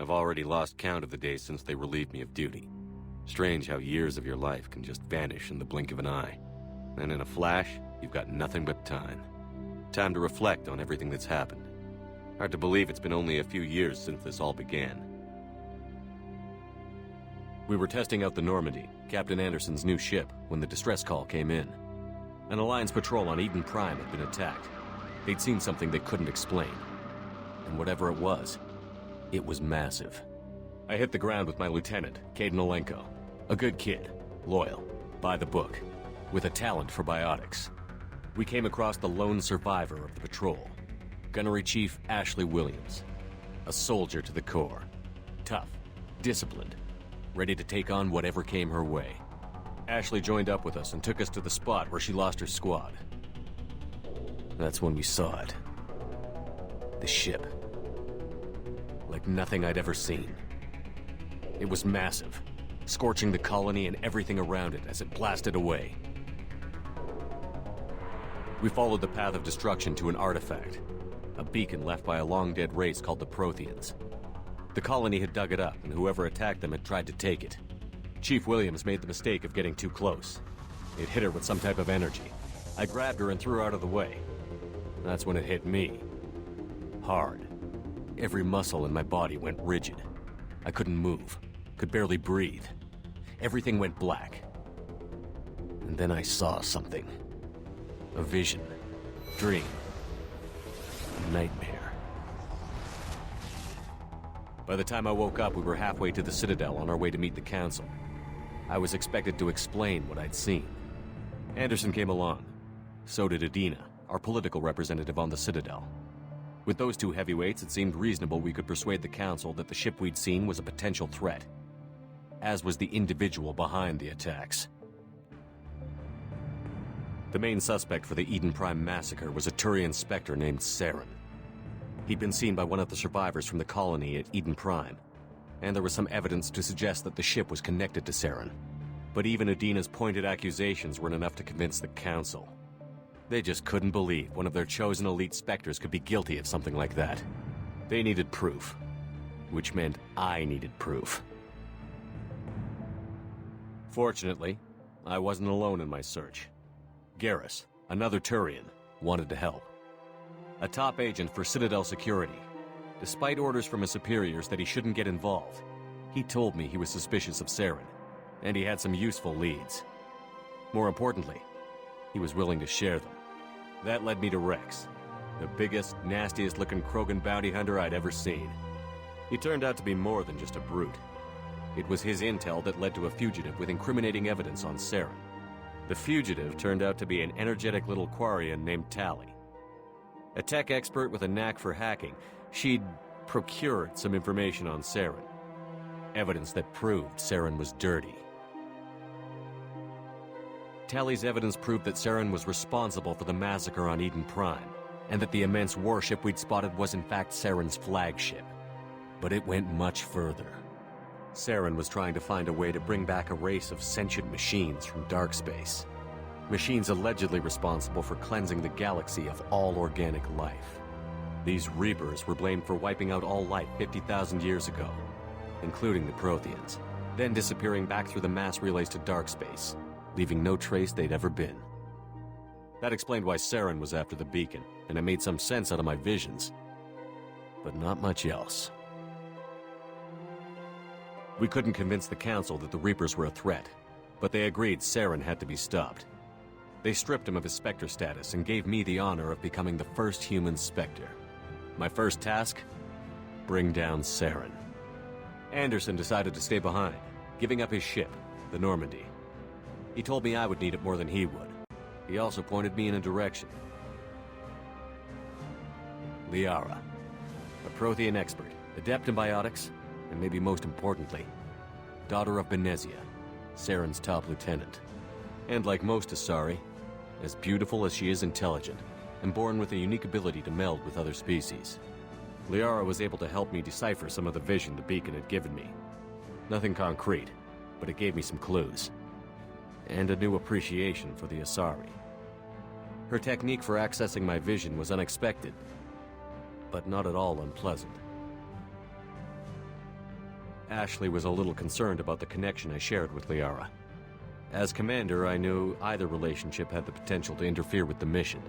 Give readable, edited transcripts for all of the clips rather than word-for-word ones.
I've already lost count of the days since they relieved me of duty. Strange how years of your life can just vanish in the blink of an eye. And in a flash, you've got nothing but time. Time to reflect on everything that's happened. Hard to believe it's been only a few years since this all began. We were testing out the Normandy, Captain Anderson's new ship, when the distress call came in. An Alliance patrol on Eden Prime had been attacked. They'd seen something they couldn't explain. And whatever it was massive. I hit the ground with my lieutenant, Kaidan Alenko. A good kid, loyal, by the book, with a talent for biotics. We came across the lone survivor of the patrol, Gunnery Chief Ashley Williams. A soldier to the core. Tough, disciplined, ready to take on whatever came her way. Ashley joined up with us and took us to the spot where she lost her squad. That's when we saw it. The ship. Like nothing I'd ever seen. It was massive, scorching the colony and everything around it as it blasted away. We followed the path of destruction to an artifact, a beacon left by a long-dead race called the Protheans. The colony had dug it up, and whoever attacked them had tried to take it. Chief Williams made the mistake of getting too close. It hit her with some type of energy. I grabbed her and threw her out of the way. That's when it hit me. Hard. Every muscle in my body went rigid. I couldn't move, could barely breathe. Everything went black. And then I saw something. A vision. Dream. A nightmare. By the time I woke up, we were halfway to the Citadel on our way to meet the Council. I was expected to explain what I'd seen. Anderson came along. So did Adina, our political representative on the Citadel. With those two heavyweights, it seemed reasonable we could persuade the Council that the ship we'd seen was a potential threat, as was the individual behind the attacks. The main suspect for the Eden Prime massacre was a Turian Spectre named Saren. He'd been seen by one of the survivors from the colony at Eden Prime, and there was some evidence to suggest that the ship was connected to Saren. But even Adina's pointed accusations weren't enough to convince the Council. They just couldn't believe one of their chosen elite Spectres could be guilty of something like that. They needed proof, which meant I needed proof. Fortunately, I wasn't alone in my search. Garrus, another Turian, wanted to help. A top agent for Citadel Security. Despite orders from his superiors that he shouldn't get involved, he told me he was suspicious of Saren, and he had some useful leads. More importantly, he was willing to share them. That led me to Rex, the biggest, nastiest-looking Krogan bounty hunter I'd ever seen. He turned out to be more than just a brute. It was his intel that led to a fugitive with incriminating evidence on Saren. The fugitive turned out to be an energetic little Quarian named Tali. A tech expert with a knack for hacking, she'd procured some information on Saren. Evidence that proved Saren was dirty. Tali's evidence proved that Saren was responsible for the massacre on Eden Prime, and that the immense warship we'd spotted was in fact Saren's flagship. But it went much further. Saren was trying to find a way to bring back a race of sentient machines from dark space. Machines allegedly responsible for cleansing the galaxy of all organic life. These Reapers were blamed for wiping out all life 50,000 years ago, including the Protheans, then disappearing back through the mass relays to dark space, leaving no trace they'd ever been. That explained why Saren was after the beacon, and it made some sense out of my visions. But not much else. We couldn't convince the Council that the Reapers were a threat, but they agreed Saren had to be stopped. They stripped him of his Spectre status and gave me the honor of becoming the first human Spectre. My first task? Bring down Saren. Anderson decided to stay behind, giving up his ship, the Normandy. He told me I would need it more than he would. He also pointed me in a direction. Liara, a Prothean expert, adept in biotics, and maybe most importantly, daughter of Benezia, Saren's top lieutenant. And like most Asari, as beautiful as she is intelligent, and born with a unique ability to meld with other species. Liara was able to help me decipher some of the vision the beacon had given me. Nothing concrete, but it gave me some clues. And a new appreciation for the Asari. Her technique for accessing my vision was unexpected, but not at all unpleasant. Ashley was a little concerned about the connection I shared with Liara. As commander, I knew either relationship had the potential to interfere with the mission.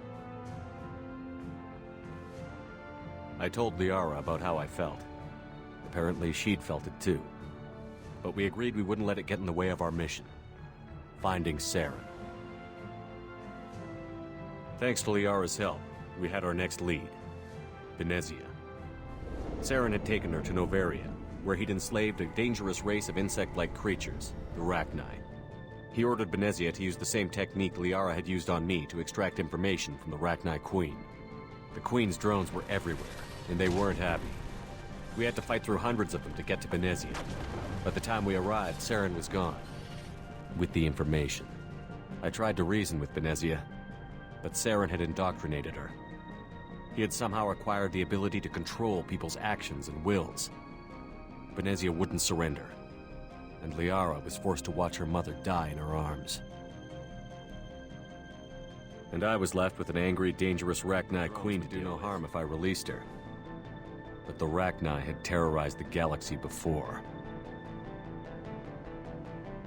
I told Liara about how I felt. Apparently, she'd felt it too. But we agreed we wouldn't let it get in the way of our mission. Finding Saren. Thanks to Liara's help, we had our next lead. Benezia. Saren had taken her to Noveria, where he'd enslaved a dangerous race of insect-like creatures, the Rachni. He ordered Benezia to use the same technique Liara had used on me to extract information from the Rachni Queen. The Queen's drones were everywhere, and they weren't happy. We had to fight through hundreds of them to get to Benezia. By the time we arrived, Saren was gone. With the information. I tried to reason with Benezia, but Saren had indoctrinated her. He had somehow acquired the ability to control people's actions and wills. Benezia wouldn't surrender, and Liara was forced to watch her mother die in her arms. And I was left with an angry, dangerous Rachni Queen to do no harm if I released her. But the Rachni had terrorized the galaxy before.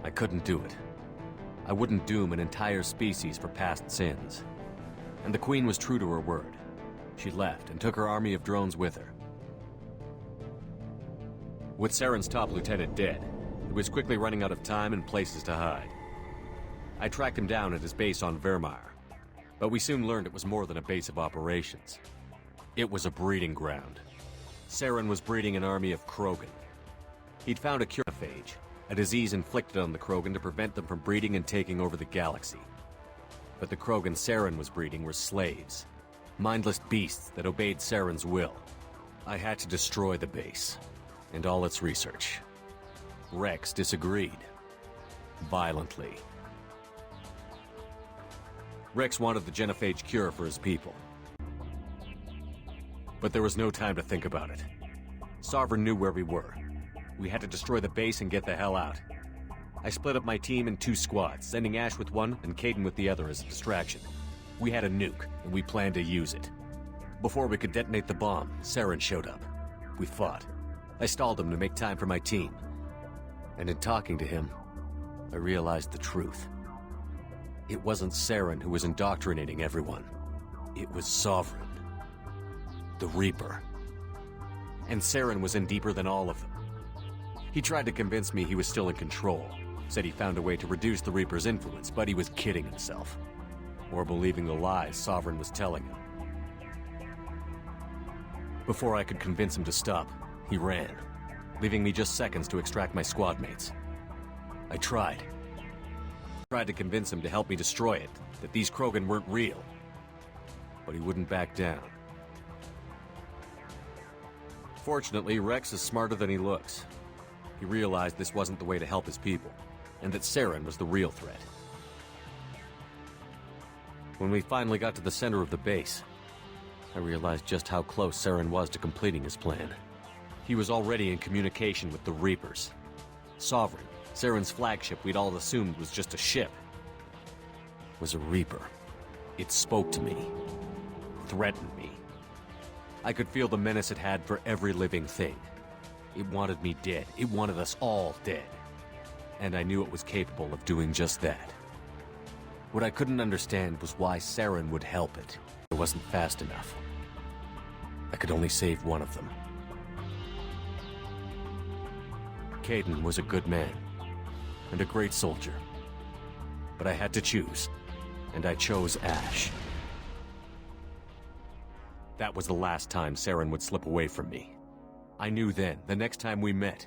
I couldn't do it. I wouldn't doom an entire species for past sins. And the Queen was true to her word. She left and took her army of drones with her. With Saren's top lieutenant dead, it was quickly running out of time and places to hide. I tracked him down at his base on Vermeer, but we soon learned it was more than a base of operations. It was a breeding ground. Saren was breeding an army of Krogan. He'd found a curiphage, a disease inflicted on the Krogan to prevent them from breeding and taking over the galaxy. But the Krogan Saren was breeding were slaves, mindless beasts that obeyed Saren's will. I had to destroy the base, and all its research. Rex disagreed. Violently. Rex wanted the genophage cure for his people. But there was no time to think about it. Sovereign knew where we were. We had to destroy the base and get the hell out. I split up my team in 2 squads, sending Ash with one and Kaidan with the other as a distraction. We had a nuke, and we planned to use it. Before we could detonate the bomb, Saren showed up. We fought. I stalled him to make time for my team. And in talking to him, I realized the truth. It wasn't Saren who was indoctrinating everyone. It was Sovereign. The Reaper. And Saren was in deeper than all of them. He tried to convince me he was still in control. Said he found a way to reduce the Reaper's influence, but he was kidding himself. Or believing the lies Sovereign was telling him. Before I could convince him to stop, he ran, leaving me just seconds to extract my squad mates. I tried to convince him to help me destroy it, that these Krogan weren't real. But he wouldn't back down. Fortunately, Rex is smarter than he looks. He realized this wasn't the way to help his people, and that Saren was the real threat. When we finally got to the center of the base, I realized just how close Saren was to completing his plan. He was already in communication with the Reapers. Sovereign, Saren's flagship we'd all assumed was just a ship, was a Reaper. It spoke to me, threatened me. I could feel the menace it had for every living thing. It wanted me dead. It wanted us all dead. And I knew it was capable of doing just that. What I couldn't understand was why Saren would help it. It wasn't fast enough. I could only save one of them. Kaidan was a good man, and a great soldier. But I had to choose, and I chose Ash. That was the last time Saren would slip away from me. I knew then, the next time we met,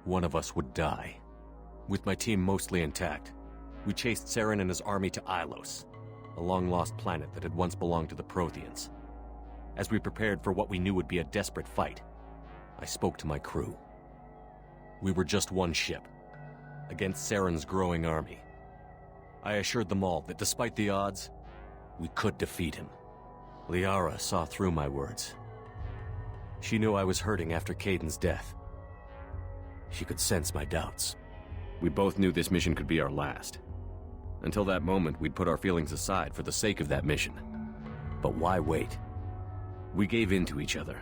one of us would die. With my team mostly intact, we chased Saren and his army to Ilos, a long-lost planet that had once belonged to the Protheans. As we prepared for what we knew would be a desperate fight, I spoke to my crew. We were just one ship, against Saren's growing army. I assured them all that despite the odds, we could defeat him. Liara saw through my words. She knew I was hurting after Kaidan's death. She could sense my doubts. We both knew this mission could be our last. Until that moment, we'd put our feelings aside for the sake of that mission. But why wait? We gave in to each other,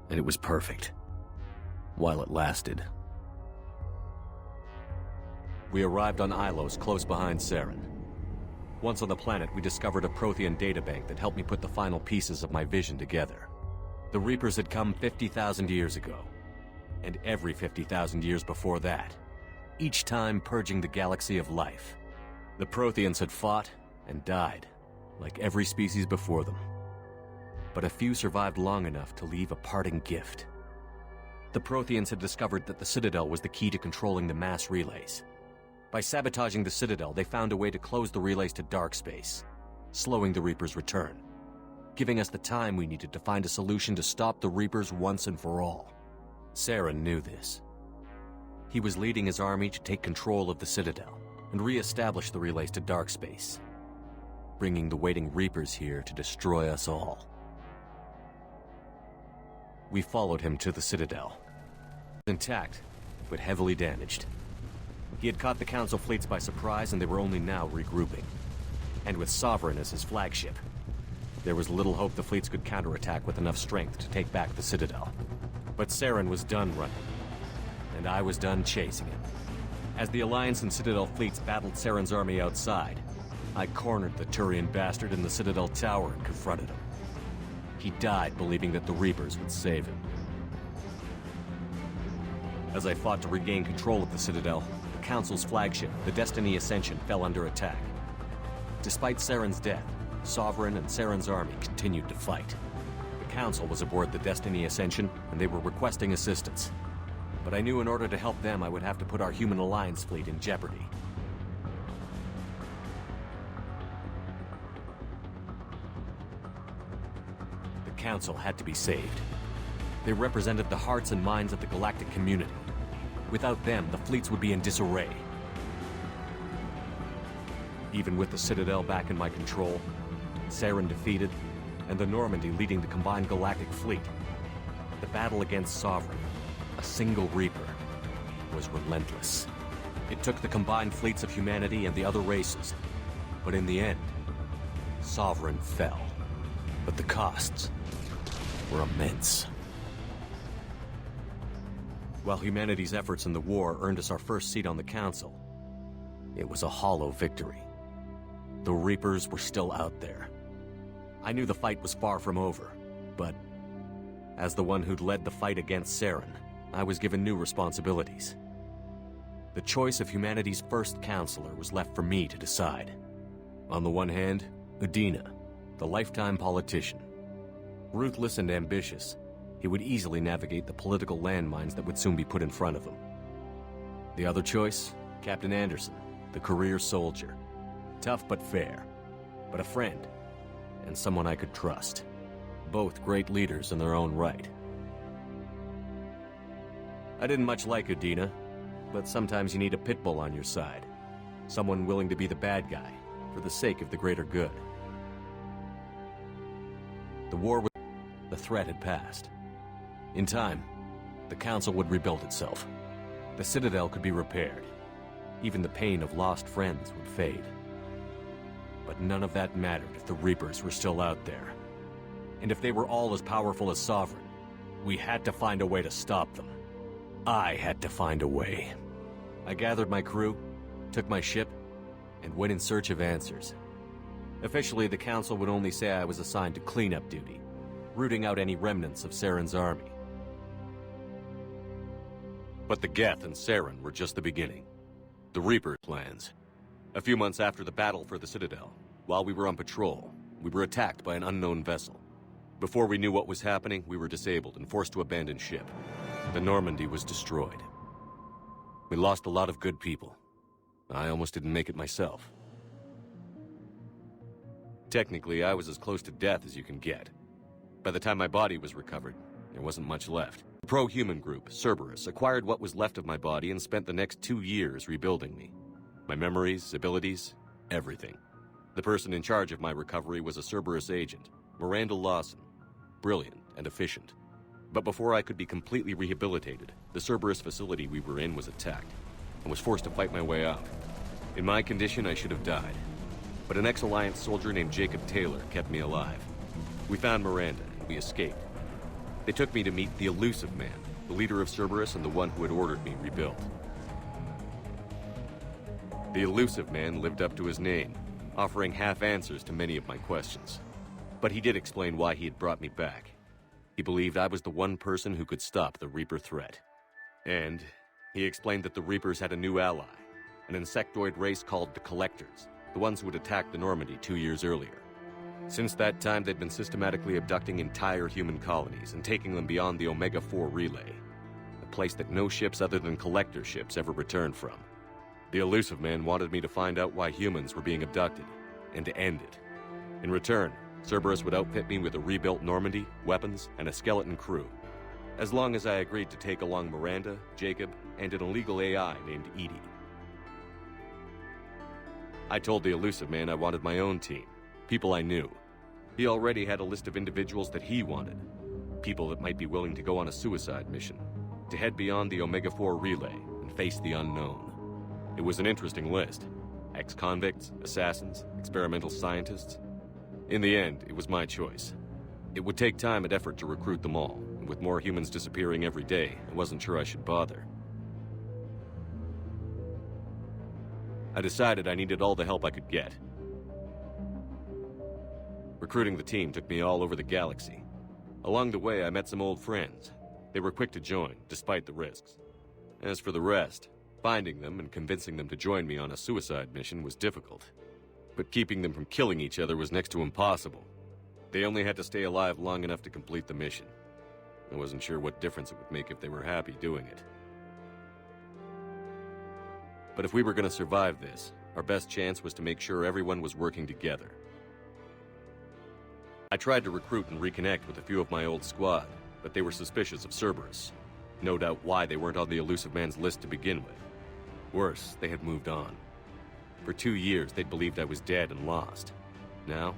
and it was perfect. While it lasted. We arrived on Ilos, close behind Saren. Once on the planet, we discovered a Prothean databank that helped me put the final pieces of my vision together. The Reapers had come 50,000 years ago, and every 50,000 years before that, each time purging the galaxy of life. The Protheans had fought and died, like every species before them. But a few survived long enough to leave a parting gift. The Protheans had discovered that the Citadel was the key to controlling the mass relays. By sabotaging the Citadel, they found a way to close the relays to dark space, slowing the Reapers' return, giving us the time we needed to find a solution to stop the Reapers once and for all. Saren knew this. He was leading his army to take control of the Citadel and re-establish the relays to dark space, bringing the waiting Reapers here to destroy us all. We followed him to the Citadel. Intact, but heavily damaged. He had caught the Council fleets by surprise, and they were only now regrouping. And with Sovereign as his flagship, there was little hope the fleets could counterattack with enough strength to take back the Citadel. But Saren was done running, and I was done chasing him. As the Alliance and Citadel fleets battled Saren's army outside, I cornered the Turian bastard in the Citadel tower and confronted him. He died believing that the Reapers would save him. As I fought to regain control of the Citadel, the Council's flagship, the Destiny Ascension, fell under attack. Despite Saren's death, Sovereign and Saren's army continued to fight. The Council was aboard the Destiny Ascension, and they were requesting assistance. But I knew in order to help them, I would have to put our Human Alliance fleet in jeopardy. The Council had to be saved. They represented the hearts and minds of the galactic community. Without them, the fleets would be in disarray. Even with the Citadel back in my control, Saren defeated, and the Normandy leading the combined galactic fleet, the battle against Sovereign, a single Reaper, was relentless. It took the combined fleets of humanity and the other races, but in the end, Sovereign fell. But the costs were immense. While humanity's efforts in the war earned us our first seat on the Council, it was a hollow victory. The Reapers were still out there. I knew the fight was far from over, but as the one who'd led the fight against Saren, I was given new responsibilities. The choice of humanity's first counselor was left for me to decide. On the one hand, Udina, the lifetime politician. Ruthless and ambitious, he would easily navigate the political landmines that would soon be put in front of him. The other choice, Captain Anderson, the career soldier. Tough but fair, but a friend, and someone I could trust. Both great leaders in their own right. I didn't much like Udina, but sometimes you need a pit bull on your side. Someone willing to be the bad guy, for the sake of the greater good. The threat had passed. In time, the Council would rebuild itself. The Citadel could be repaired. Even the pain of lost friends would fade. But none of that mattered if the Reapers were still out there. And if they were all as powerful as Sovereign, we had to find a way to stop them. I had to find a way. I gathered my crew, took my ship, and went in search of answers. Officially, the Council would only say I was assigned to cleanup duty, rooting out any remnants of Saren's army. But the Geth and Saren were just the beginning. The Reaper plans. A few months after the battle for the Citadel, while we were on patrol, we were attacked by an unknown vessel. Before we knew what was happening, we were disabled and forced to abandon ship. The Normandy was destroyed. We lost a lot of good people. I almost didn't make it myself. Technically, I was as close to death as you can get. By the time my body was recovered, there wasn't much left. The pro-human group, Cerberus, acquired what was left of my body and spent the next 2 years rebuilding me. My memories, abilities, everything. The person in charge of my recovery was a Cerberus agent, Miranda Lawson. Brilliant and efficient. But before I could be completely rehabilitated, the Cerberus facility we were in was attacked, and was forced to fight my way out. In my condition, I should have died. But an ex-Alliance soldier named Jacob Taylor kept me alive. We found Miranda, and we escaped. They took me to meet the Elusive Man, the leader of Cerberus and the one who had ordered me rebuilt. The elusive man lived up to his name, offering half answers to many of my questions. But he did explain why he had brought me back. He believed I was the one person who could stop the Reaper threat. And he explained that the Reapers had a new ally, an insectoid race called the Collectors, the ones who had attacked the Normandy 2 years earlier. Since that time, they'd been systematically abducting entire human colonies and taking them beyond the Omega-4 relay, a place that no ships other than Collector ships ever returned from. The elusive man wanted me to find out why humans were being abducted, and to end it. In return, Cerberus would outfit me with a rebuilt Normandy, weapons, and a skeleton crew, as long as I agreed to take along Miranda, Jacob, and an illegal AI named EDI. I told the elusive man I wanted my own team, people I knew. He already had a list of individuals that he wanted, people that might be willing to go on a suicide mission, to head beyond the Omega-4 relay and face the unknown. It was an interesting list. Ex-convicts, assassins, experimental scientists. In the end, it was my choice. It would take time and effort to recruit them all, and with more humans disappearing every day, I wasn't sure I should bother. I decided I needed all the help I could get. Recruiting the team took me all over the galaxy. Along the way, I met some old friends. They were quick to join, despite the risks. As for the rest, finding them and convincing them to join me on a suicide mission was difficult. But keeping them from killing each other was next to impossible. They only had to stay alive long enough to complete the mission. I wasn't sure what difference it would make if they were happy doing it. But if we were going to survive this, our best chance was to make sure everyone was working together. I tried to recruit and reconnect with a few of my old squad, but they were suspicious of Cerberus. No doubt why they weren't on the elusive man's list to begin with. Worse, they had moved on. For 2 years, they'd believed I was dead and lost. Now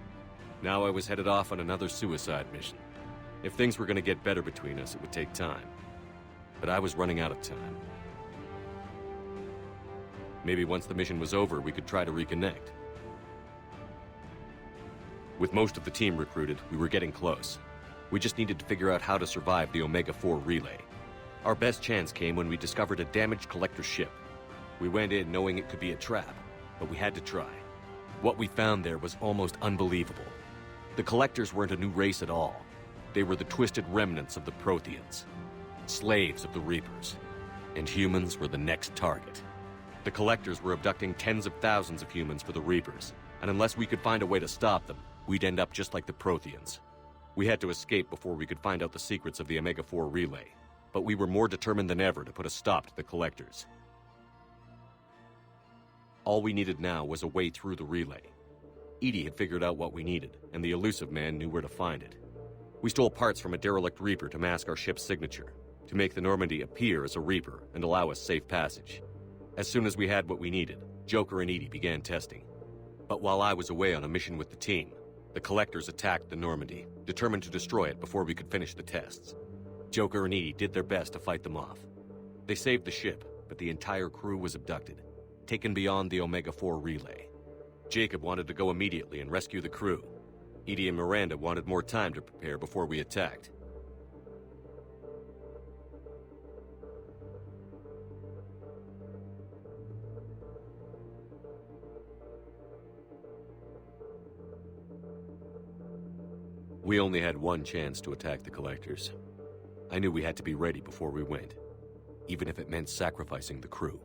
I was headed off on another suicide mission. If things were going to get better between us, it would take time. But I was running out of time. Maybe once the mission was over, we could try to reconnect. With most of the team recruited, we were getting close. We just needed to figure out how to survive the Omega-4 relay. Our best chance came when we discovered a damaged Collector ship. We went in knowing it could be a trap, but we had to try. What we found there was almost unbelievable. The Collectors weren't a new race at all. They were the twisted remnants of the Protheans, slaves of the Reapers, and humans were the next target. The Collectors were abducting tens of thousands of humans for the Reapers, and unless we could find a way to stop them, we'd end up just like the Protheans. We had to escape before we could find out the secrets of the Omega-4 relay, but we were more determined than ever to put a stop to the Collectors. All we needed now was a way through the relay. EDI had figured out what we needed, and the elusive man knew where to find it. We stole parts from a derelict Reaper to mask our ship's signature, to make the Normandy appear as a Reaper and allow us safe passage. As soon as we had what we needed, Joker and EDI began testing. But while I was away on a mission with the team, the Collectors attacked the Normandy, determined to destroy it before we could finish the tests. Joker and EDI did their best to fight them off. They saved the ship, but the entire crew was abducted, taken beyond the Omega-4 relay. Jacob wanted to go immediately and rescue the crew. EDI and Miranda wanted more time to prepare before we attacked. We only had one chance to attack the Collectors. I knew we had to be ready before we went, even if it meant sacrificing the crew.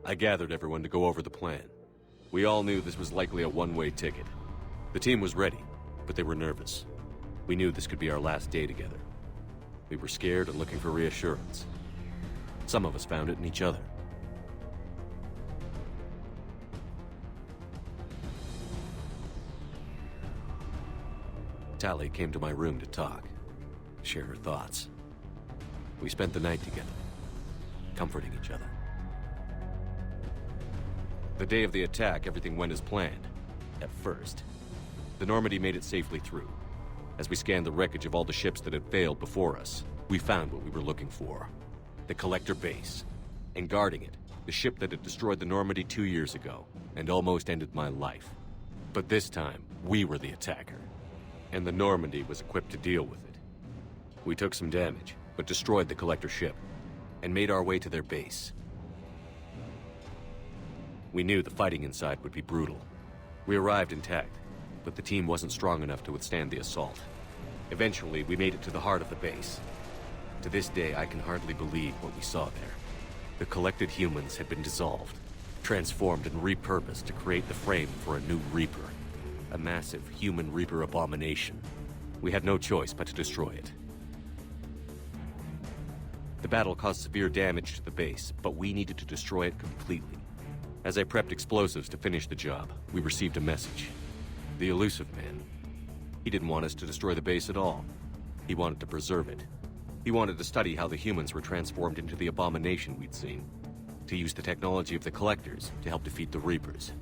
I gathered everyone to go over the plan. We all knew this was likely a one-way ticket. The team was ready, but they were nervous. We knew this could be our last day together. We were scared and looking for reassurance. Some of us found it in each other. Tali came to my room to talk, share her thoughts. We spent the night together, comforting each other. The day of the attack, everything went as planned. At first. The Normandy made it safely through. As we scanned the wreckage of all the ships that had failed before us, we found what we were looking for. The Collector base. And guarding it, the ship that had destroyed the Normandy 2 years ago, and almost ended my life. But this time, we were the attacker. And the Normandy was equipped to deal with it. We took some damage, but destroyed the Collector ship, and made our way to their base. We knew the fighting inside would be brutal. We arrived intact, but the team wasn't strong enough to withstand the assault. Eventually, we made it to the heart of the base. To this day, I can hardly believe what we saw there. The collected humans had been dissolved, transformed and repurposed to create the frame for a new Reaper. A massive human Reaper abomination. We had no choice but to destroy it. The battle caused severe damage to the base, but we needed to destroy it completely. As I prepped explosives to finish the job, we received a message. The Illusive Man. He didn't want us to destroy the base at all. He wanted to preserve it. He wanted to study how the humans were transformed into the abomination we'd seen. To use the technology of the Collectors to help defeat the Reapers.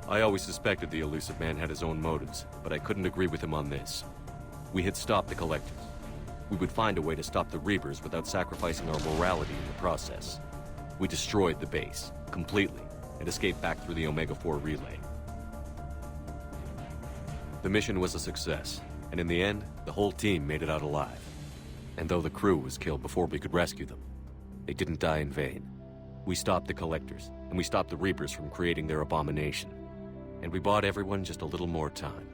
I always suspected the Illusive Man had his own motives, but I couldn't agree with him on this. We had stopped the Collectors. We would find a way to stop the Reapers without sacrificing our morality in the process. We destroyed the base, completely, and escaped back through the Omega-4 relay. The mission was a success, and in the end, the whole team made it out alive. And though the crew was killed before we could rescue them, they didn't die in vain. We stopped the Collectors, and we stopped the Reapers from creating their abomination. And we bought everyone just a little more time.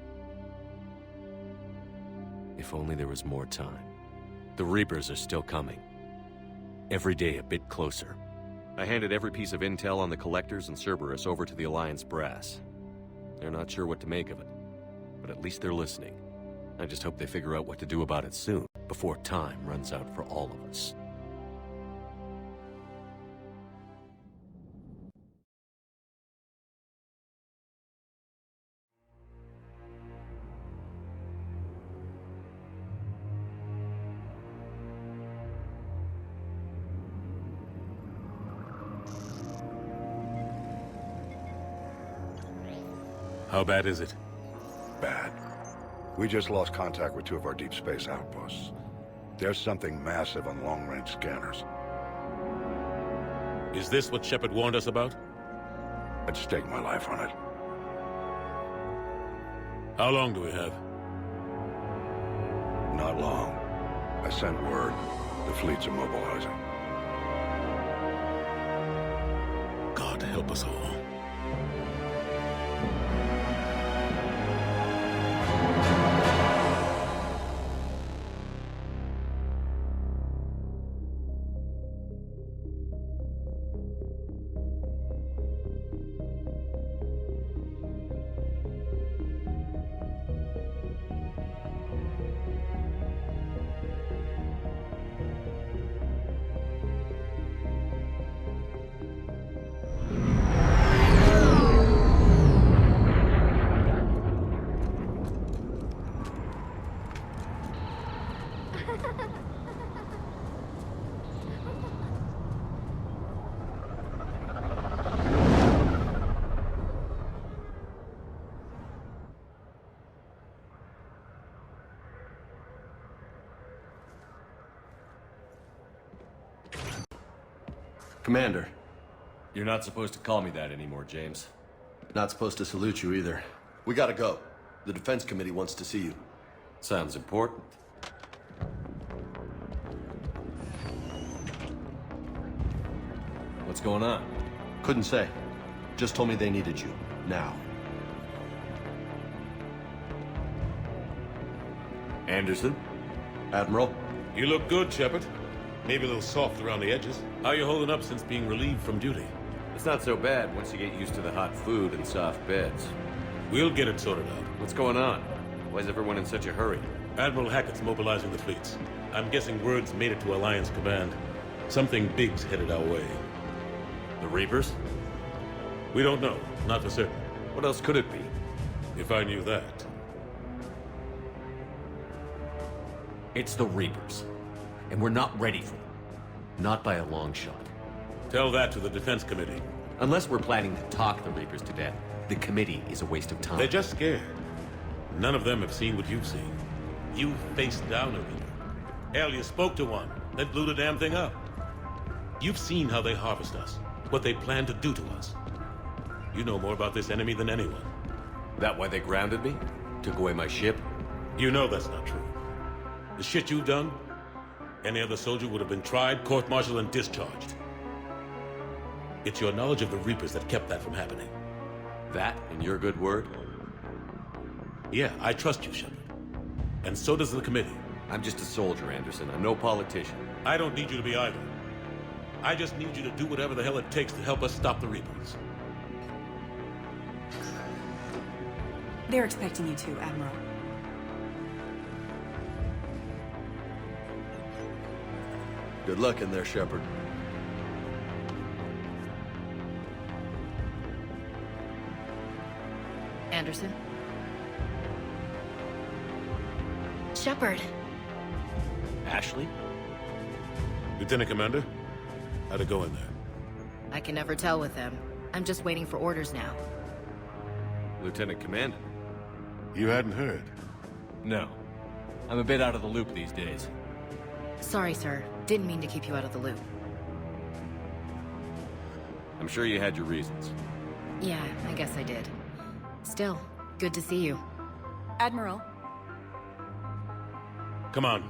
If only there was more time. The Reapers are still coming. Every day a bit closer. I handed every piece of intel on the Collectors and Cerberus over to the Alliance brass. They're not sure what to make of it, but at least they're listening. I just hope they figure out what to do about it soon, before time runs out for all of us. How bad is it? Bad. We just lost contact with 2 of our deep space outposts. There's something massive on long-range scanners. Is this what Shepard warned us about? I'd stake my life on it. How long do we have? Not long. I sent word. The fleets are mobilizing. God help us all. Commander. You're not supposed to call me that anymore, James. Not supposed to salute you either. We gotta go. The Defense Committee wants to see you. Sounds important. What's going on? Couldn't say. Just told me they needed you. Now. Anderson? Admiral? You look good, Shepard. Maybe a little soft around the edges. How you holding up since being relieved from duty? It's not so bad once you get used to the hot food and soft beds. We'll get it sorted out. What's going on? Why is everyone in such a hurry? Admiral Hackett's mobilizing the fleets. I'm guessing word's made it to Alliance Command. Something big's headed our way. The Reapers? We don't know. Not for certain. What else could it be? If I knew that. It's the Reapers. And we're not ready for them. Not by a long shot. Tell that to the Defense Committee. Unless we're planning to talk the Reapers to death, the committee is a waste of time. They're just scared. None of them have seen what you've seen. You faced down a Reaper. Hell, you spoke to one, then blew the damn thing up. You've seen how they harvest us, what they plan to do to us. You know more about this enemy than anyone. That why they grounded me? Took away my ship? You know that's not true. The shit you've done, any other soldier would have been tried, court-martialed, and discharged. It's your knowledge of the Reapers that kept that from happening. That and your good word? Yeah, I trust you, Shepard. And so does the committee. I'm just a soldier, Anderson. I'm no politician. I don't need you to be either. I just need you to do whatever the hell it takes to help us stop the Reapers. They're expecting you to, Admiral. Good luck in there, Shepard. Anderson? Shepard. Ashley? Lieutenant Commander, how'd it go in there? I can never tell with them. I'm just waiting for orders now. Lieutenant Commander? You hadn't heard? No. I'm a bit out of the loop these days. Sorry, sir. Didn't mean to keep you out of the loop. I'm sure you had your reasons. Yeah, I guess I did. Still, good to see you. Admiral, Come on.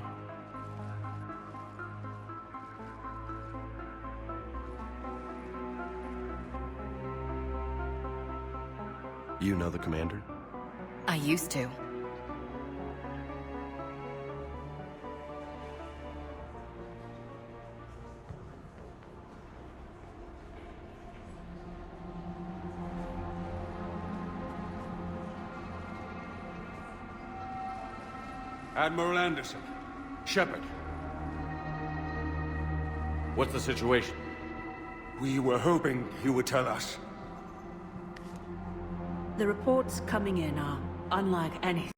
You know the commander? I used to. Admiral Anderson. Shepard. What's the situation? We were hoping you would tell us. the reports coming in are unlike anything.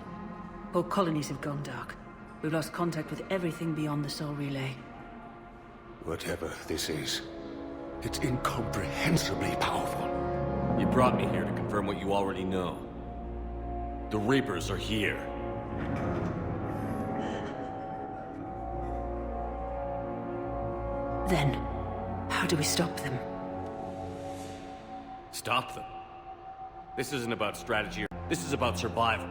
Whole colonies have gone dark. We've lost contact with everything beyond the Sol Relay. Whatever this is, it's incomprehensibly powerful. You brought me here to confirm what you already know. The Reapers are here. Then, how do we stop them? Stop them. This isn't about strategy. This is about survival.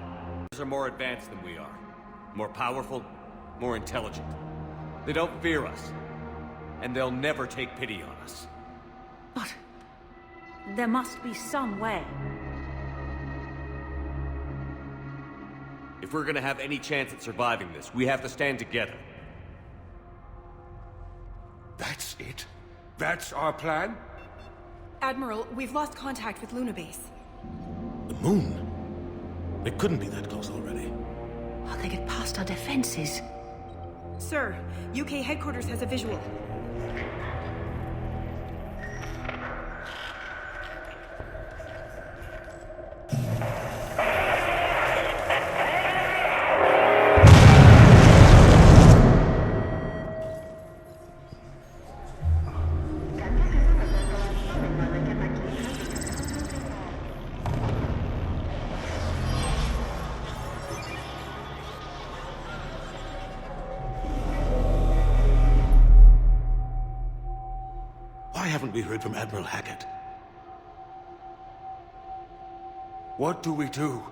They are more advanced than we are. More powerful, more intelligent. They don't fear us. And they'll never take pity on us. But there must be some way. If we're gonna have any chance at surviving this, we have to stand together. That's it? That's our plan? Admiral, we've lost contact with Luna Base. The moon? It couldn't be that close already. How'd they get past our defenses? Sir, UK headquarters has a visual. Why haven't we heard from Admiral Hackett? What do we do?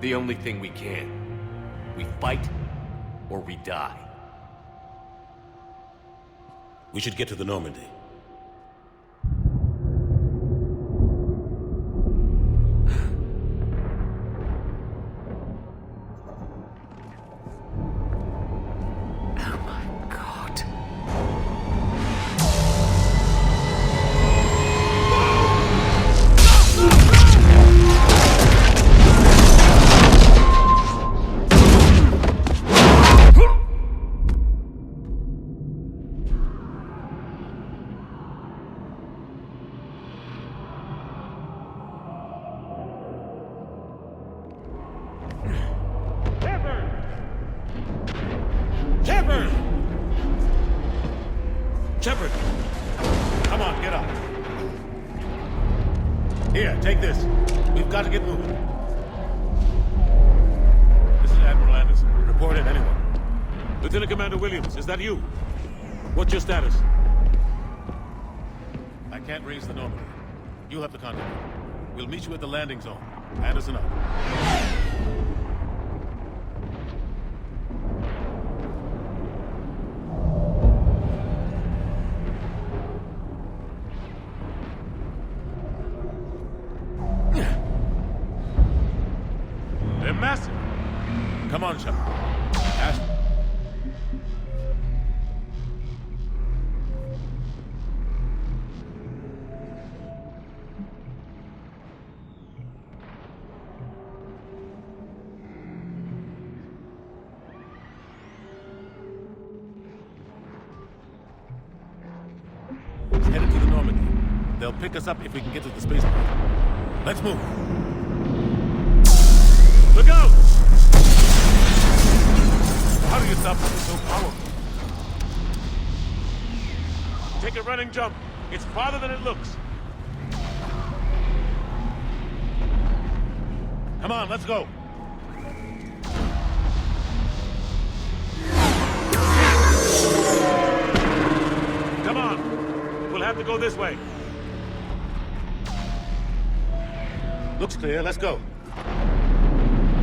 The only thing we can. We fight, or we die. We should get to the Normandy. Oh my god. Shepard! Shepard! Come on, get up. Here, take this. We've got to get moving. This is Admiral Anderson. Report in, anyone. Lieutenant Commander Williams, is that you? What's your status? can't raise the Normandy. You'll have to contact him. We'll meet you at the landing zone. Anderson out. They're massive. Come on, Shepard. Ash. It's headed to the Normandy. They'll pick us up if we can get to the spaceport. Let's move. Look out! How do you stop something so powerful? Take a running jump. It's farther than it looks. Come on, let's go. Come on. We'll have to go this way. Looks clear. Let's go.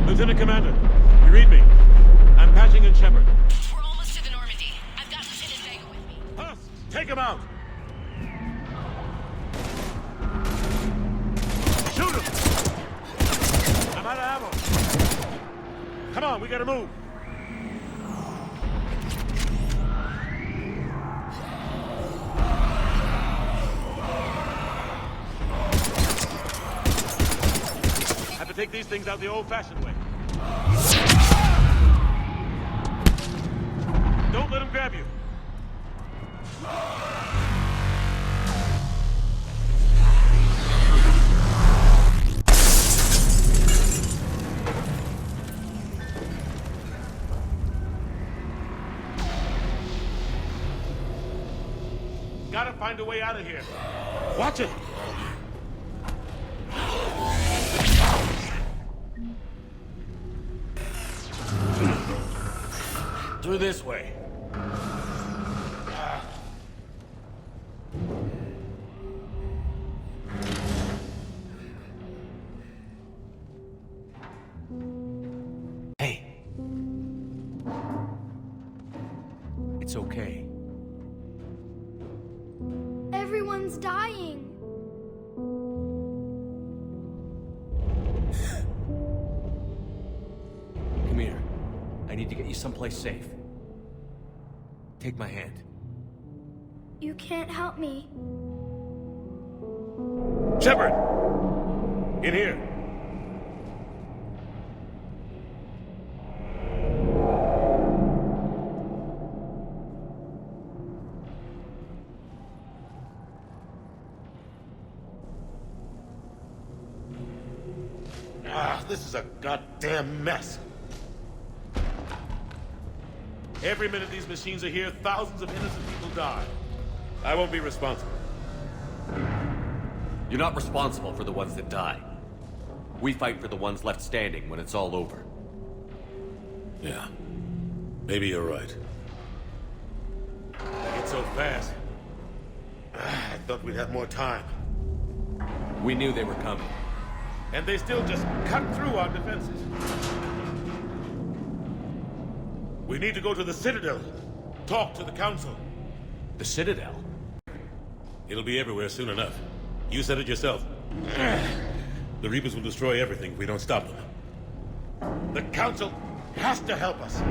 Lieutenant Commander, you read me? I'm patching in Shepard. We're almost to the Normandy. I've got Lieutenant Vega with me. Husk, take him out! Shoot him! I'm out of ammo. Come on, we gotta move. Have to take these things out the old-fashioned way. Don't let him grab you. Gotta find a way out of here. Watch it! Through this way. Hey. It's okay. Everyone's dying. Come here. I need to get you someplace safe. Take my hand. You can't help me. Shepard! In here. This is a goddamn mess. Every minute these machines are here, thousands of innocent people die. I won't be responsible. You're not responsible for the ones that die. We fight for the ones left standing when it's all over. Yeah. Maybe you're right. It's so fast. I thought we'd have more time. We knew they were coming. And they still just cut through our defenses. We need to go to the Citadel. Talk to the Council. The Citadel? It'll be everywhere soon enough. You said it yourself. The Reapers will destroy everything if we don't stop them. The Council has to help us.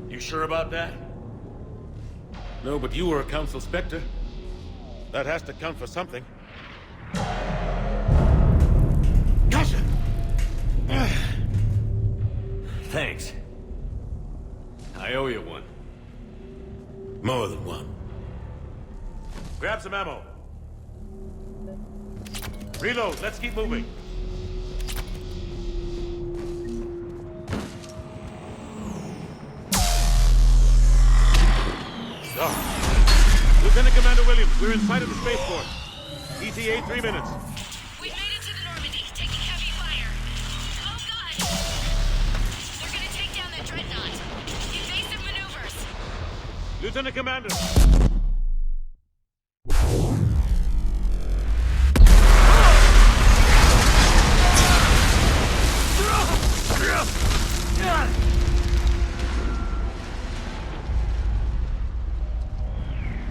You sure about that? No, but you were a Council Spectre. That has to count for something. Gotcha! Thanks. I owe you one. More than one. Grab some ammo. Reload. Let's keep moving. Oh. Lieutenant Commander Williams, we're in sight of the spaceport. ETA 3 minutes. We've made it to the Normandy, taking heavy fire. Oh god! They're gonna take down that dreadnought. Invasive maneuvers. Lieutenant Commander!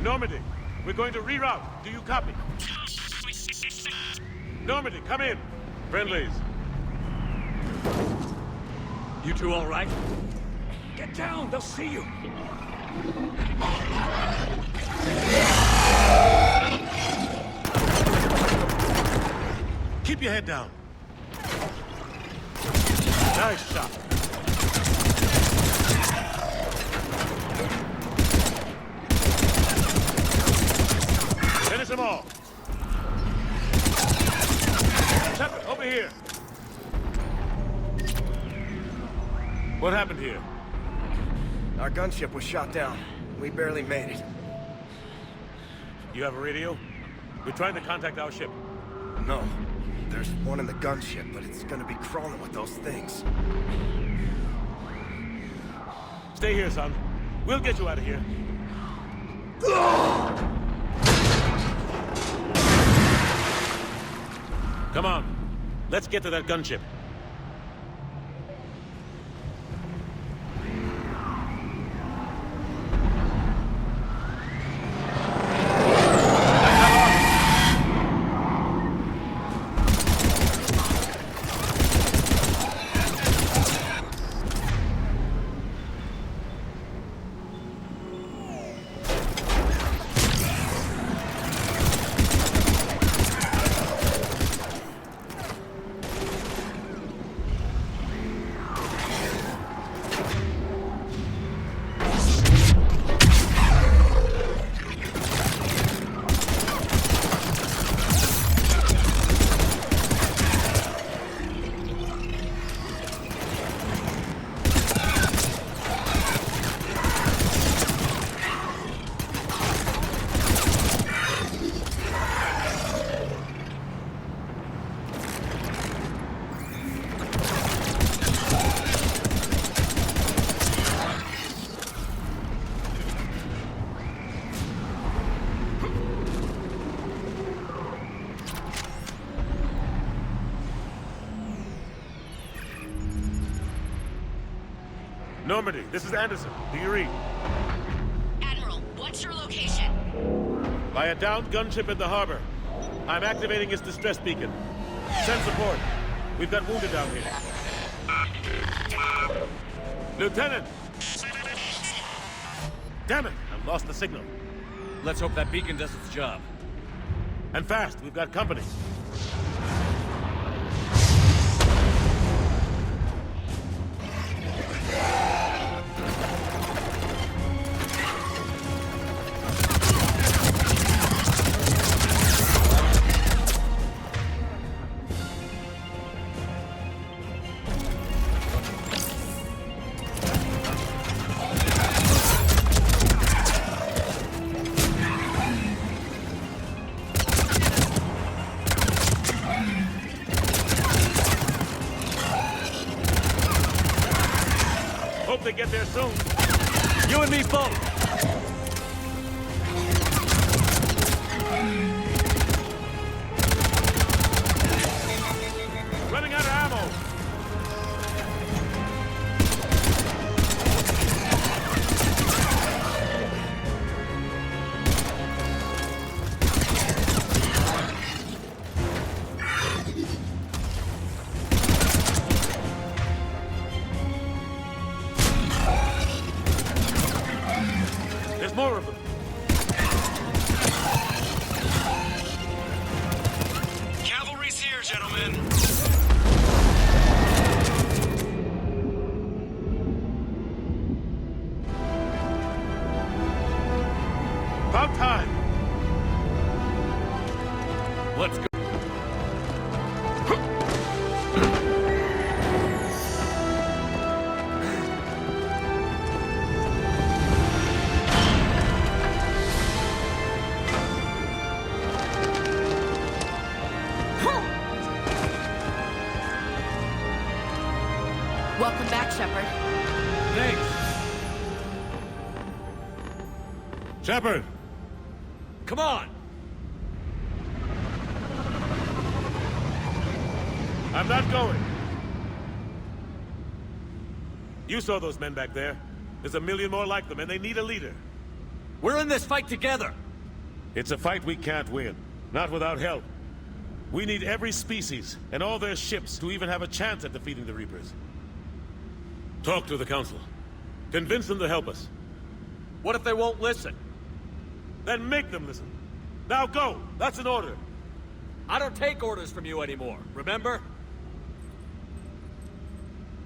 Normandy, we're going to reroute. Do you copy? Normandy, come in. Friendlies. You two all right? Get down, they'll see you. Keep your head down. Nice shot. Finish them all. Shepard, over here. What happened here? Our gunship was shot down. We barely made it. You have a radio? We're trying to contact our ship. No. There's one in the gunship, but it's gonna be crawling with those things. Stay here, son. We'll get you out of here. Come on. Let's get to that gunship. Normandy, this is Anderson. Do you read? Admiral, what's your location? By a downed gunship in the harbor. I'm activating its distress beacon. Send support. We've got wounded down here. Lieutenant! Damn it! I've lost the signal. Let's hope that beacon does its job. And fast, we've got company. Hope they get there soon. You and me both! Running out of ammo. There's more of them. Cavalry's here, gentlemen. About time. Let's go. Welcome back, Shepard. Thanks. Shepard! Come on! I'm not going. You saw those men back there. There's a million more like them, and they need a leader. We're in this fight together! It's a fight we can't win. Not without help. We need every species, and all their ships, to even have a chance at defeating the Reapers. Talk to the Council. Convince them to help us. What if they won't listen? Then make them listen. Now go! That's an order! I don't take orders from you anymore, remember?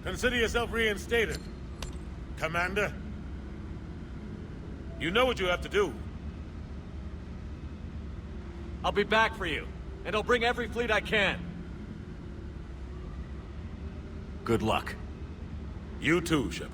Consider yourself reinstated, Commander. You know what you have to do. I'll be back for you, and I'll bring every fleet I can. Good luck. You too, Shepard.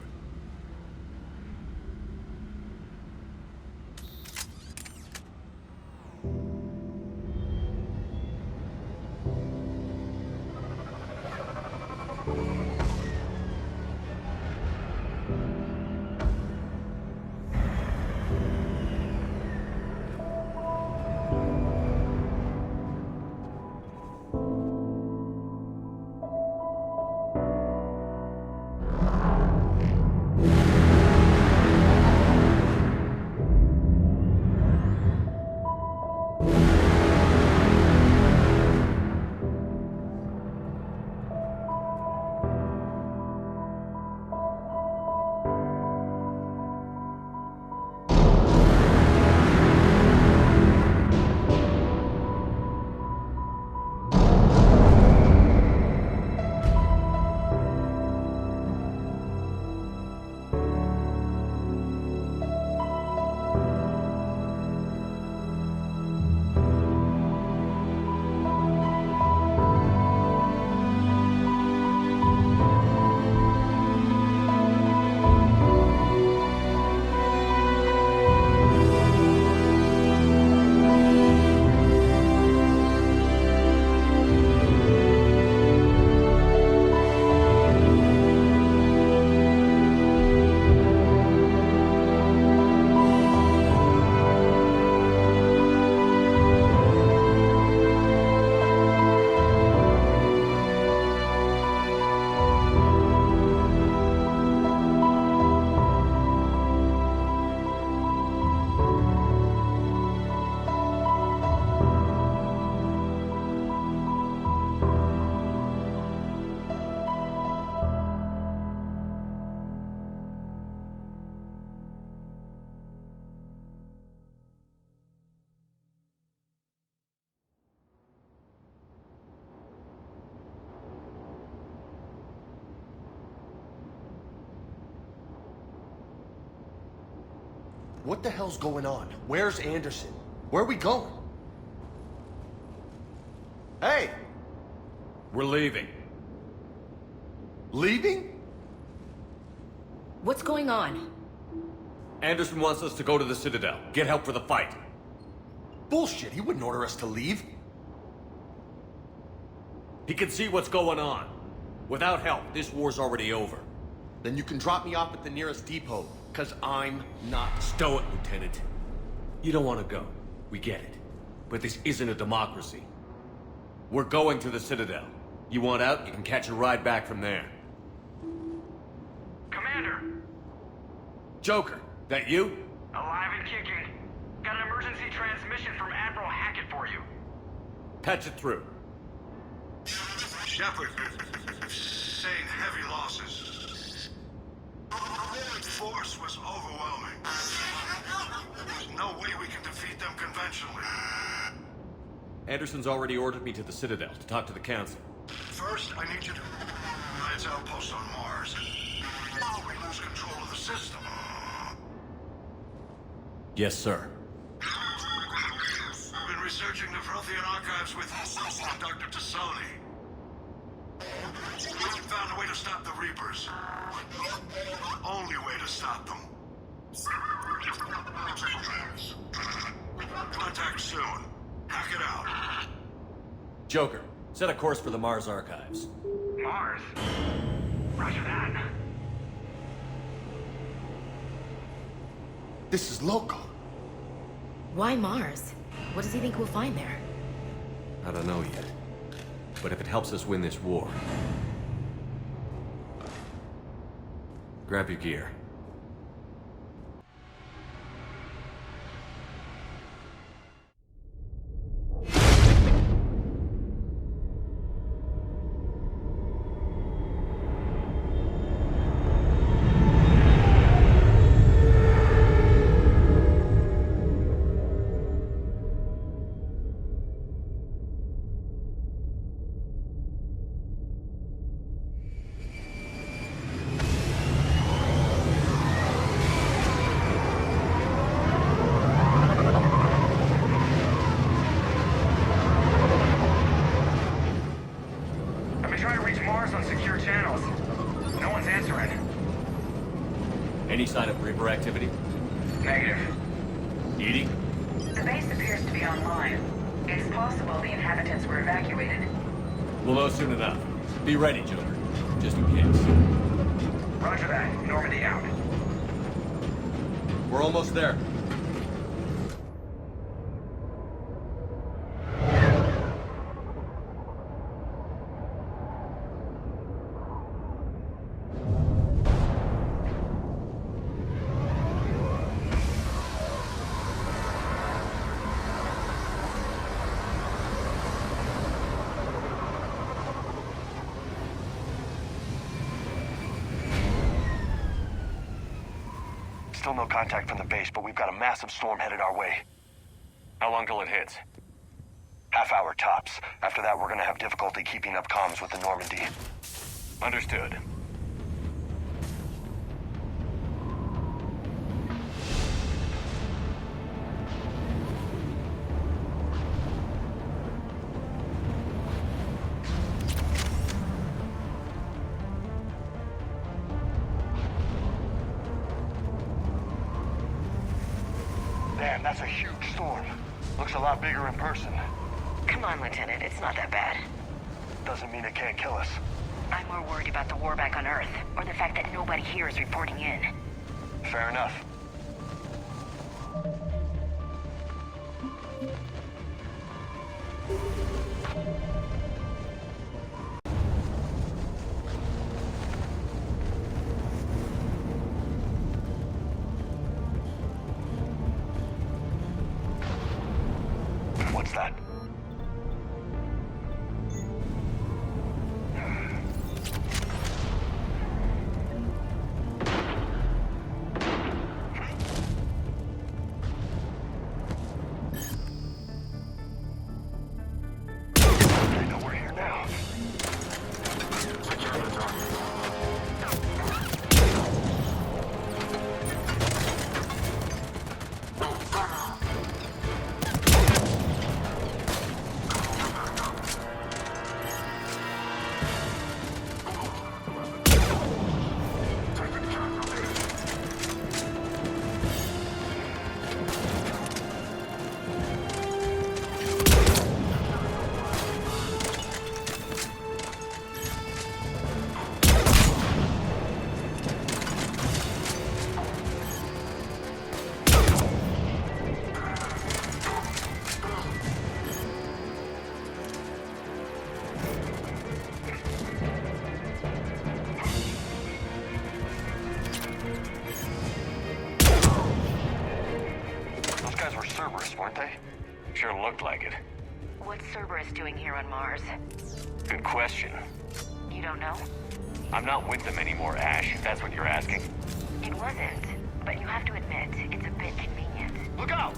What the hell's going on? Where's Anderson? Where are we going? Hey! We're leaving. Leaving? What's going on? Anderson wants us to go to the Citadel, get help for the fight. Bullshit, he wouldn't order us to leave. He can see what's going on. Without help, this war's already over. Then you can drop me off at the nearest depot, because I'm not... Stow it, Lieutenant. You don't want to go. We get it. But this isn't a democracy. We're going to the Citadel. You want out, you can catch a ride back from there. Commander! Joker, that you? Alive and kicking. Got an emergency transmission from Admiral Hackett for you. Patch it through. Shepard, saying heavy losses. The force was overwhelming. There's no way we can defeat them conventionally. Anderson's already ordered me to the Citadel to talk to the Council. First, I need you to Alliance outpost on Mars. We lose control of the system. Yes, sir. We've been researching the Prothean archives with Dr. Tassoni. We found a way to stop the Reapers. Only way to stop them. Contact soon. Hack it out. Joker, set a course for the Mars archives. Mars? Roger that. This is loco. Why Mars? What does he think we'll find there? I don't know yet. But if it helps us win this war... Grab your gear. Any sign of Reaper activity? Negative. EDI? The base appears to be online. It's possible the inhabitants were evacuated. We'll know soon enough. Be ready, Joker. Just in case. Roger that. Normandy out. We're almost there. Still no contact from the base, but we've got a massive storm headed our way. How long till it hits? Half hour tops. After that, we're gonna have difficulty keeping up comms with the Normandy. Understood. Damn, that's a huge storm. Looks a lot bigger in person. Come on, Lieutenant. It's not that bad. Doesn't mean it can't kill us. I'm more worried about the war back on Earth, or the fact that nobody here is reporting in. Fair enough. What's that? They know we're here now. Those guys were Cerberus, weren't they? Sure looked like it. What's Cerberus doing here on Mars? Good question. You don't know? I'm not with them anymore, Ash, if that's what you're asking. It wasn't, but you have to admit, it's a bit convenient. Look out!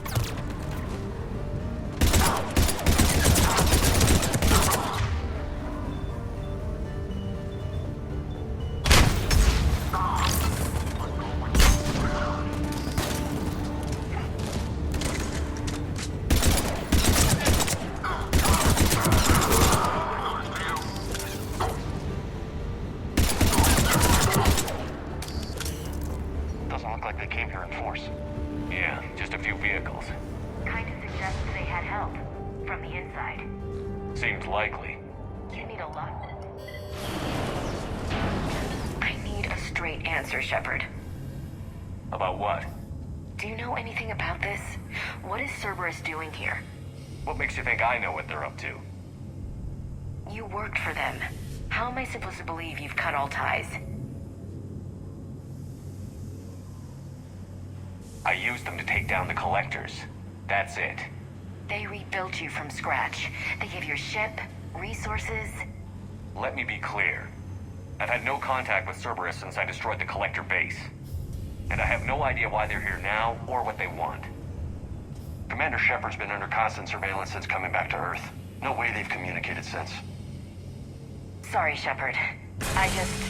Doesn't look like they came here in force. Yeah, just a few vehicles. Kind of suggests they had help. From the inside. Seems likely. You need a lot. I need a straight answer, Shepard. About what? Do you know anything about this? What is Cerberus doing here? What makes you think I know what they're up to? You worked for them. How am I supposed to believe you've cut all ties? I used them to take down the Collectors. That's it. They rebuilt you from scratch. They gave you a ship, resources. Let me be clear. I've had no contact with Cerberus since I destroyed the Collector base. And I have no idea why they're here now, or what they want. Commander Shepard's been under constant surveillance since coming back to Earth. No way they've communicated since. Sorry, Shepard. I just...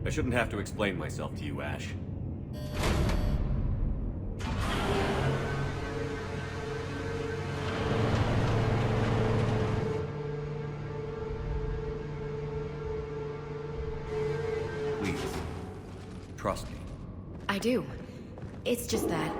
I shouldn't have to explain myself to you, Ash. Please, trust me. I do. It's just that...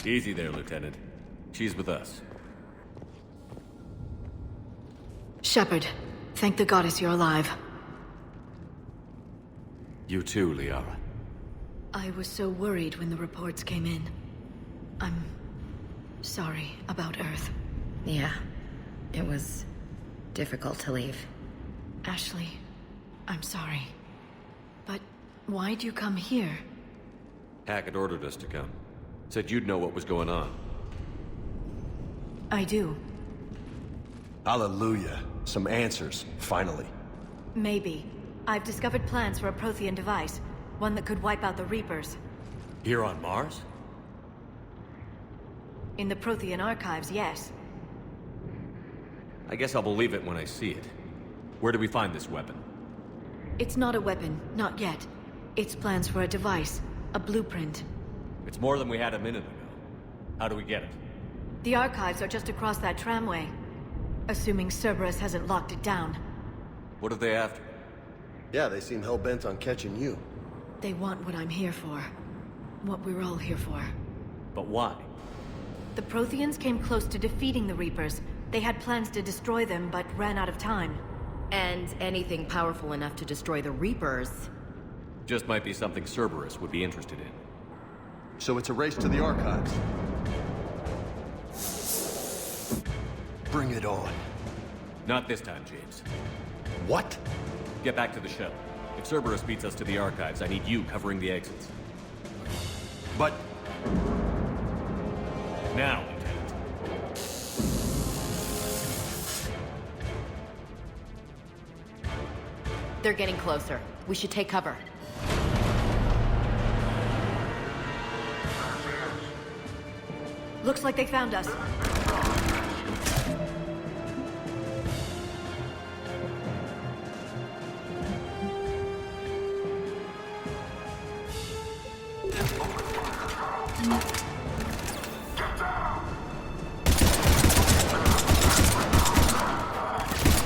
Easy there, Lieutenant. She's with us. Shepard, thank the goddess you're alive. You too, Liara. I was so worried when the reports came in. I'm sorry about Earth. Yeah. It was difficult to leave. Ashley, I'm sorry. But why'd you come here? Hackett ordered us to come. Said you'd know what was going on. I do. Hallelujah. Some answers, finally. Maybe. I've discovered plans for a Prothean device. One that could wipe out the Reapers. Here on Mars? In the Prothean archives, yes. I guess I'll believe it when I see it. Where do we find this weapon? It's not a weapon, not yet. It's plans for a device, a blueprint. It's more than we had a minute ago. How do we get it? The archives are just across that tramway. Assuming Cerberus hasn't locked it down. What are they after? Yeah, they seem hell-bent on catching you. They want what I'm here for. What we're all here for. But why? The Protheans came close to defeating the Reapers. They had plans to destroy them, but ran out of time. And anything powerful enough to destroy the Reapers... Just might be something Cerberus would be interested in. So it's a race to the archives. Bring it on. Not this time, James. What? Get back to the shuttle. If Cerberus beats us to the archives, I need you covering the exits. But... Now, Lieutenant. They're getting closer. We should take cover. Looks like they found us.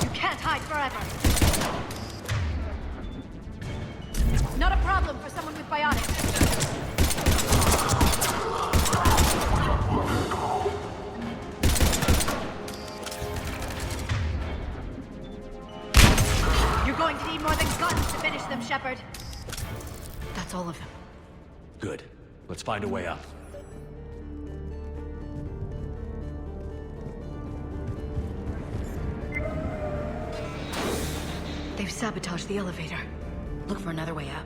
You can't hide forever. Not a problem for someone with biotics. Going to need more than guns to finish them, Shepard. That's all of them. Good. Let's find a way up. They've sabotaged the elevator. Look for another way up.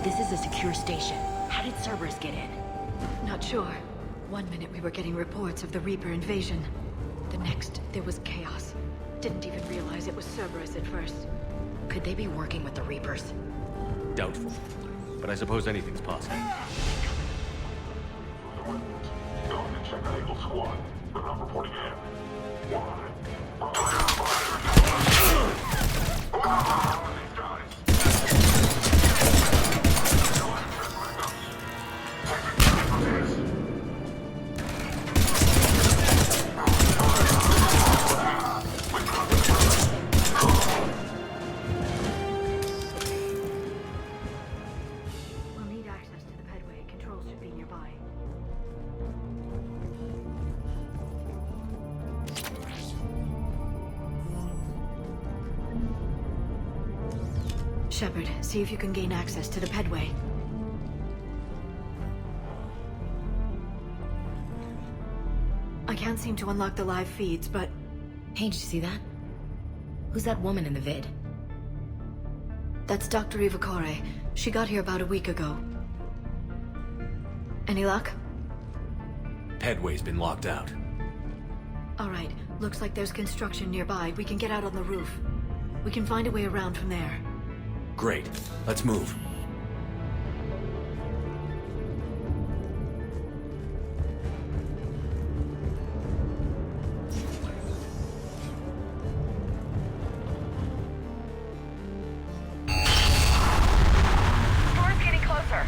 This is a secure station. How did Cerberus get in? Not sure. One minute we were getting reports of the Reaper invasion. The next, there was chaos. Didn't even realize it was Cerberus at first. Could they be working with the Reapers? Doubtful. But I suppose anything's possible. Check Eagle Squad. They're not reporting in. We'll need access to the Pedway. Controls should be nearby. Shepard, see if you can gain access to the Pedway. I can't seem to unlock the live feeds, but... Hey, did you see that? Who's that woman in the vid? That's Dr. Ivakore. She got here about a week ago. Any luck? Pedway's been locked out. Alright, looks like there's construction nearby. We can get out on the roof. We can find a way around from there. Great. Let's move. Storm's getting closer.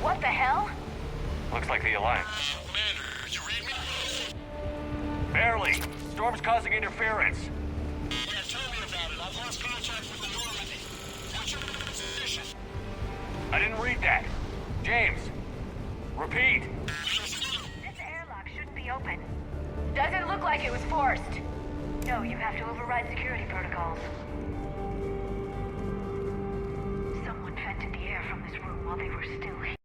What the hell? Looks like the Alliance. Barely. Storm's causing interference. Yeah, tell me about it. I've lost contact with the Normandy. What's your position? I didn't read that. James, repeat. This airlock shouldn't be open. Doesn't look like it was forced. No, you have to override security protocols. Someone vented the air from this room while they were still here.